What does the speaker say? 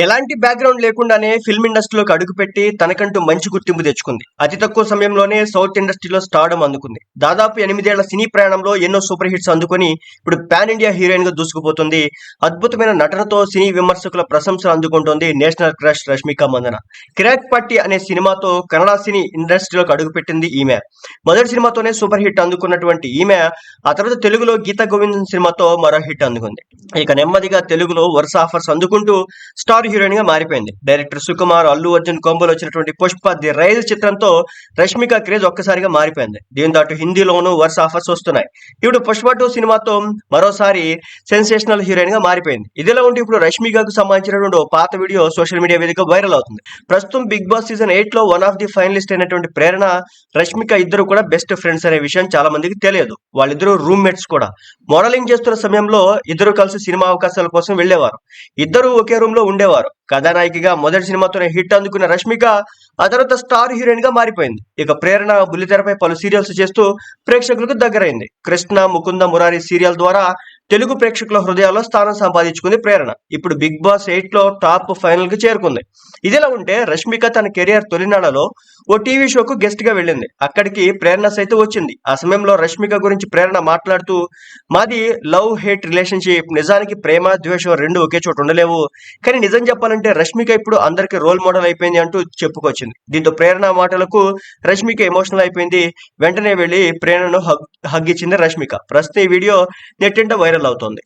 ఎలాంటి బ్యాక్గ్రౌండ్ లేకుండానే ఫిల్మ్ ఇండస్ట్రీలోకి అడుగుపెట్టి తనకంటూ మంచి గుర్తింపు తెచ్చుకుంది. అతి తక్కువ సమయంలోనే సౌత్ ఇండస్ట్రీలో స్టార్డమ్ అందుకుంది. దాదాపు 8 ఏళ్ల సినీ ప్రయాణంలో ఎన్నో సూపర్ హిట్స్ అందుకొని ఇప్పుడు పాన్ ఇండియా హీరోయిన్ గా దూసుకుపోతుంది. అద్భుతమైన నటనతో సినీ విమర్శకుల ప్రశంసలు అందుకుంటోంది నేషనల్ క్రష్ రష్మిక మందన. కిరాక్ పార్టీ అనే సినిమాతో కన్నడ సినీ ఇండస్ట్రీలోకి అడుగుపెట్టింది ఈమె. మొదటి సినిమాతోనే సూపర్ హిట్ అందుకున్నటువంటి ఈమె ఆ తర్వాత తెలుగులో గీతా గోవిందం సినిమాతో మరో హిట్ అందుకుంది. ఇక నెమ్మదిగా తెలుగులో వరుస ఆఫర్స్ అందుకుంటూ స్టార్ హీరోయిన్ గా మారిపోయింది. డైరెక్టర్ సుకుమార్, అల్లు అర్జున్ కాంబోలో వచ్చినటువంటి పుష్ప ది రైజ్ చిత్రంతో రష్మిక క్రేజ్ ఒక్కసారిగా మారిపోయింది. దీంతో అటు హిందీలోనూ వరుస ఆఫర్స్ వస్తున్నాయి. ఇప్పుడు పుష్ప 2 సినిమాతో మరోసారి సెన్సేషనల్ హీరోయిన్ గా మారిపోయింది. ఇదిలా ఉంటే ఇప్పుడు రష్మికకు సంబంధించినటువంటి ఓ పాత వీడియో సోషల్ మీడియా వేదిక వైరల్ అవుతుంది. ప్రస్తుతం బిగ్ బాస్ సీజన్ 8 లో వన్ ఆఫ్ ది ఫైనలిస్ట్ అయినటువంటి ప్రేరణ, రష్మిక ఇద్దరు కూడా బెస్ట్ ఫ్రెండ్స్ అనే విషయం చాలా మందికి తెలియదు. వాళ్ళిద్దరూ రూమ్మేట్స్ కూడా. మోడలింగ్ చేస్తున్న సమయంలో ఇద్దరు కలిసి సినిమా అవకాశాల కోసం వెళ్లేవారు. ఇద్దరు ఒకే రూమ్ లో ఉండేవారు. కథానాయికగా మొదటి సినిమాతోనే హిట్ అందుకున్న రష్మిక ఆ తర్వాత స్టార్ హీరోయిన్ గా మారిపోయింది. ఇక ప్రేరణ బుల్లితెరపై పలు సీరియల్స్ చేస్తూ ప్రేక్షకులకు దగ్గరైంది. కృష్ణ, ముకుంద మురారి సీరియల్ ద్వారా తెలుగు ప్రేక్షకుల హృదయాల్లో స్థానం సంపాదించుకుంది ప్రేరణ. ఇప్పుడు బిగ్ బాస్ 8 లో టాప్ ఫైనల్ కి చేరుకుంది. ఇదిలా ఉంటే రష్మిక తన కెరియర్ తొలినాళ్లలో ఓ టీవీ షోకు గెస్ట్ గా వెళ్ళింది. అక్కడికి ప్రేరణ సైతం వచ్చింది. ఆ సమయంలో రష్మిక గురించి ప్రేరణ మాట్లాడుతూ, మాది లవ్ హేట్ రిలేషన్షిప్, నిజానికి ప్రేమ ద్వేషం రెండు ఒకే చోట ఉండలేవు, కానీ నిజం చెప్పాలంటే రష్మిక ఇప్పుడు అందరికి రోల్ మోడల్ అయిపోయింది అంటూ చెప్పుకొచ్చింది. దీంతో ప్రేరణ మాటలకు రష్మిక ఎమోషనల్ అయిపోయింది. వెంటనే వెళ్లి ప్రేరణను హగ్ ఇచ్చింది రష్మిక. ప్రస్తుతం ఈ వీడియో నెట్టింట వైరల్ అవుతోంది.